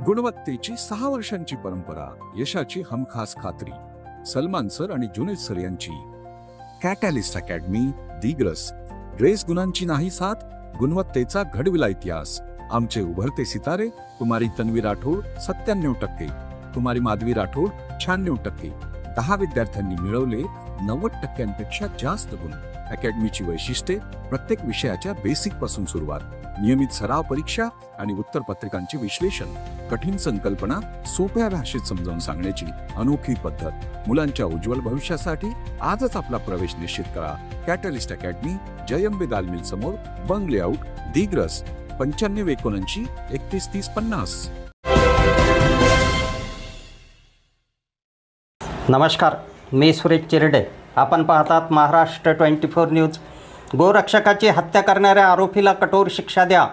गुणवत्तेची 6 वर्षांची परंपरा, यशाची हमखास खात्री. सलमान सर आणि जुनेद सर यांची कॅटॅलिस्ट अकॅडमी, दिग्रस. ड्रेस गुणांची नाही साथ, गुणवत्तेचा घडविला इतिहास. आमचे उभरते सितारे कुमारी तन्वी राठोड 97%, कुमारी माधवी राठोड 96%. 10 विद्यार्थ्यांनी मिळवले 90%पेक्षा जास्त गुण. अकॅडमीची वैशिष्ट्ये: प्रत्येक विषयाच्या बेसिक पासून सुरुवात, नियमित सराव परीक्षा आणि उत्तरपत्रिकांचे विश्लेषण, कठीण संकल्पना सोप्या भाषेत समजावून सांगण्याची अनोखी पद्धत. मुलांच्या उज्ज्वल भविष्यासाठी आजच आपला प्रवेश निश्चित करा. कॅटॅलिस्ट अकॅडमी, जयंबे दालमिल समोर, बंग लेआउट, दिग्रस. 9579 313050. नमस्कार, मी सुरेश चिरडे. आपण पाहतात महाराष्ट्र 24 न्यूज. गोरक्षकाची हत्या करणाऱ्या आरोपीला कठोर शिक्षा द्या,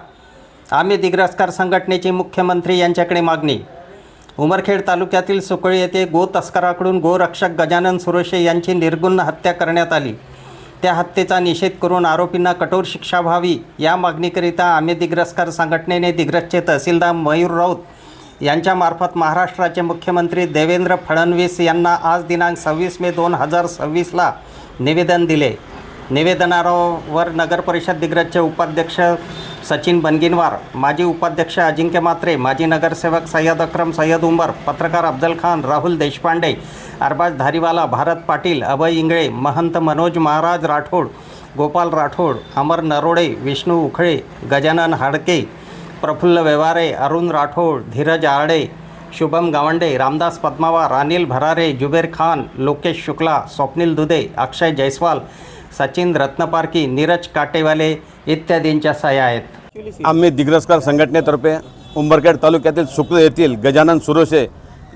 आम्ही दिग्रसकार संघटनेची मुख्यमंत्री यांच्याकडे मागणी. उमरखेड तालुक्यातील सुकळी येथे गो तस्कराकडून गोरक्षक गजानन सुरोशे यांची निर्गुण हत्या करण्यात आली. त्या हत्येचा निषेध करून आरोपींना कठोर शिक्षा व्हावी या मागणीकरिता आम्ही दिग्रसकार संघटनेने दिग्रसचे तहसीलदार मयूर राऊत यांच्यामार्फत महाराष्ट्राचे मुख्यमंत्री देवेंद्र फडणवीस यांना आज दिनांक 26 मे 2026ला निवेदन दिले. निवेदनावर नगरपरिषद दिग्रसचे उपाध्यक्ष सचिन बनगिनवार, माजी उपाध्यक्ष अजिंक्य मात्रे, माजी नगरसेवक सय्यद अक्रम सय्यद उमर, पत्रकार अफजल खान, राहुल देशपांडे, अरबाज धारीवाला, भारत पाटील, अभय इंगळे, महंत मनोज महाराज राठोड, गोपाल राठोड, अमर नरोडे, विष्णू उखळे, गजानन हाडके, प्रफुल्ल व्यवहारे, अरुण राठोड, धीरज आरडे, शुभम गावंडे, रामदास पद्मावार, अनिल भरारे, जुबेर खान, लोकेश शुक्ला, स्वप्नील दुधे, अक्षय जयस्वाल, सचिन रत्नपारकी, नीरज काटेवाले इत्यादींच्या सह्या आहेत. आम्ही दिग्रसकार संघटनेतर्फे उंबरखेड तालुक्यातील सुकळी येथील गजानन सुरोशे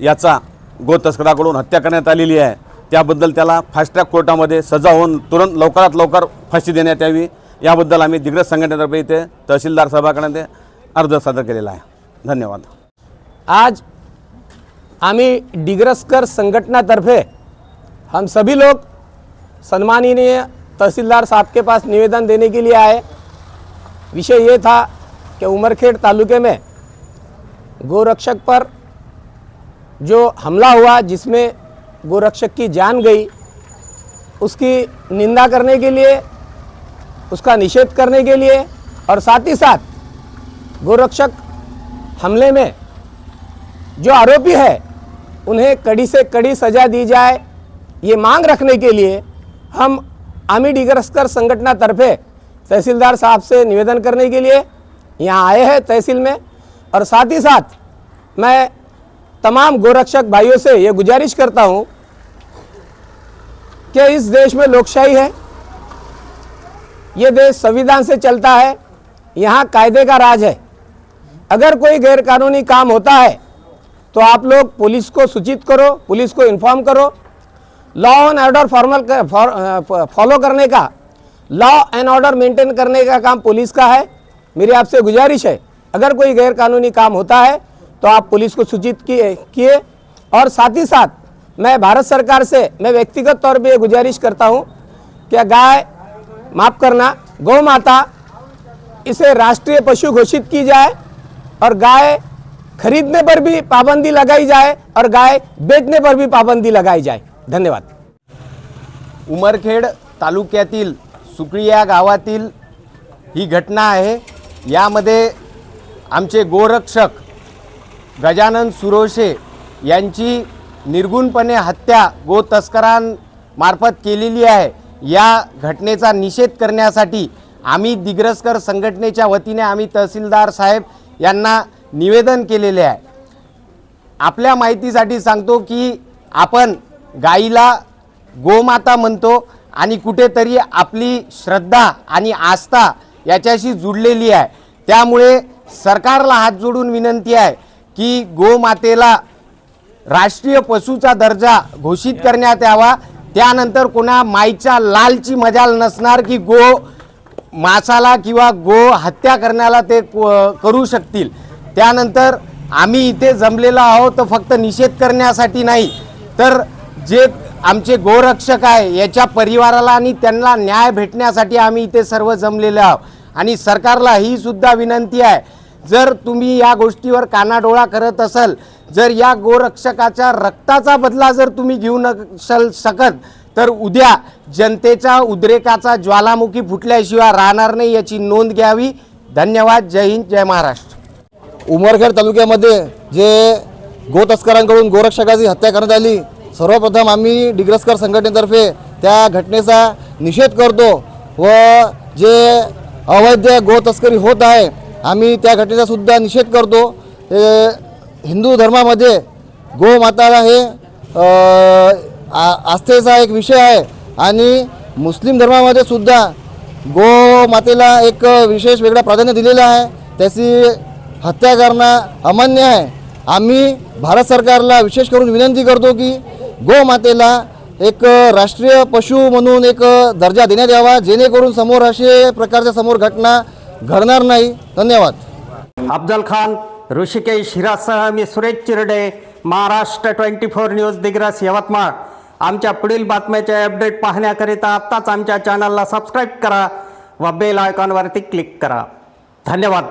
याचा गो तस्कराकडून हत्या करण्यात आलेली आहे. त्याबद्दल त्याला फास्ट ट्रॅक कोर्टामध्ये सजा होऊन तुरंत लवकरात लवकर फाशी देण्यात यावी याबद्दल आम्ही दिग्रस संघटनेतर्फे इथे तहसीलदार साहेबांकडे अर्ज सादर केलेला आहे. धन्यवाद. आज आम्ही दिग्रसकर संगठनातर्फे हम सभी लोग सम्माननीय तहसीलदार साहब के पास निवेदन देने के लिए आए. विषय ये था कि उमरखेड़ तालुके में गोरक्षक पर जो हमला हुआ, जिसमें गोरक्षक की जान गई, उसकी निंदा करने के लिए, उसका निषेध करने के लिए और साथ ही साथ गोरक्षक हमले में जो आरोपी है उन्हें कड़ी से कड़ी सज़ा दी जाए, ये मांग रखने के लिए हम आमी दिग्रसकर संगठना तरफे तहसीलदार साहब से निवेदन करने के लिए यहाँ आए हैं तहसील में. और साथ ही साथ मैं तमाम गोरक्षक भाइयों से ये गुजारिश करता हूँ कि इस देश में लोकशाही है, ये देश संविधान से चलता है, यहाँ कायदे का राज है. अगर कोई गैरकानूनी काम होता है तो आप लोग पुलिस को सूचित करो, पुलिस को इन्फॉर्म करो. लॉ एंड ऑर्डर फॉलो करने का, लॉ एंड ऑर्डर मेंटेन करने का काम पुलिस का है. मेरी आपसे गुजारिश है, अगर कोई गैरकानूनी काम होता है तो आप पुलिस को सूचित किए. और साथ ही साथ मैं भारत सरकार से मैं व्यक्तिगत तौर पे गुजारिश करता हूं कि गाय, माफ़ करना, गौ माता, इसे राष्ट्रीय पशु घोषित की जाए और गाय खरीदने पर भी पाबंदी लगाई जाए और गाय बेचने पर भी पाबंदी लगाई जाए. धन्यवाद. उमरखेड तालुक्यातील सुकळी या गावातील ही घटना आहे. यामध्ये आमचे गोरक्षक गजानन सुरोशे यांची निर्गुणपणे हत्या गो तस्करांमार्फत केलेली आहे. या घटनेचा निषेध करण्यासाठी आम्ही दिग्रसकर संघटनेच्या वतीने आम्ही तहसीलदार साहेब यांना निवेदन केलेले आहे. आपल्या माहितीसाठी सांगतो की आपण गाईला गोमाता म्हणतो आणि कुठेतरी आपली श्रद्धा आणि आस्था याच्याशी जुडलेली आहे. त्यामुळे सरकारला हात जोडून विनंती आहे की गोमातेला राष्ट्रीय पशुचा दर्जा घोषित करण्यात यावा. त्यानंतर कोणा माईच्या लालची मजाल नसणार की गो मासाला किंवा गो हत्या करण्याला ते करू शकतील. त्यानंतर आम्ही इथे जमलेलो आहोत फक्त निषेध करण्यासाठी नाही, तर जे आमचे गोरक्षक आहे याच्या परिवाराला आणि त्यांना न्याय भेटण्यासाठी आम्ही इथे सर्व जमलेले आहोत. आणि सरकारला ही सुद्धा विनंती आहे जर तुम्ही या गोष्टीवर कानाडोळा करत असाल, जर या गोरक्षकाच्या रक्ताचा बदला जर तुम्ही घेऊ नसाल शकत, तर उद्या जनतेच्या उद्रेकाचा ज्वालामुखी फुटल्याशिवाय राहणार नाही, याची नोंद घ्यावी. धन्यवाद. जय हिंद, जय महाराष्ट्र. उमरखेड तालुक्यामध्ये जे गोतस्करांकडून गोरक्षकाची हत्या करण्यात आली, सर्वप्रथम आम्ही डिग्रस्कर संघटनेतर्फे त्या घटनेचा निषेध करतो व जे अवैध गोतस्करी होत आहे आम्ही त्या घटनेचा सुद्धा निषेध करतो. हिंदू धर्मामध्ये गोमाता हे आस्थेचा एक विषय आहे आणि मुस्लिम धर्मामध्ये सुद्धा गोमातेला एक विशेष वेगळं प्राधान्य दिलेलं आहे. त्याची हत्या करणं अमान्य आहे. आम्ही भारत सरकारला विशेष करून विनंती करतो की गोमातेला एक राष्ट्रीय पशु म्हणून एक दर्जा देण्यात यावा, जेणेकरून समोर असे प्रकारच्या समोर घटना घडणार नाही. धन्यवाद. अफजल खान, ऋषिकेश हिरासह मी सुरेश चिरडे, महाराष्ट्र 24 न्यूज दिग्रस यवतमाळ. आमच्या पुढील बातम्याचे अपडेट पाहण्याकरिता आत्ताच आमच्या चॅनलला सबस्क्राईब करा व बेल आयकॉनवरती क्लिक करा. धन्यवाद.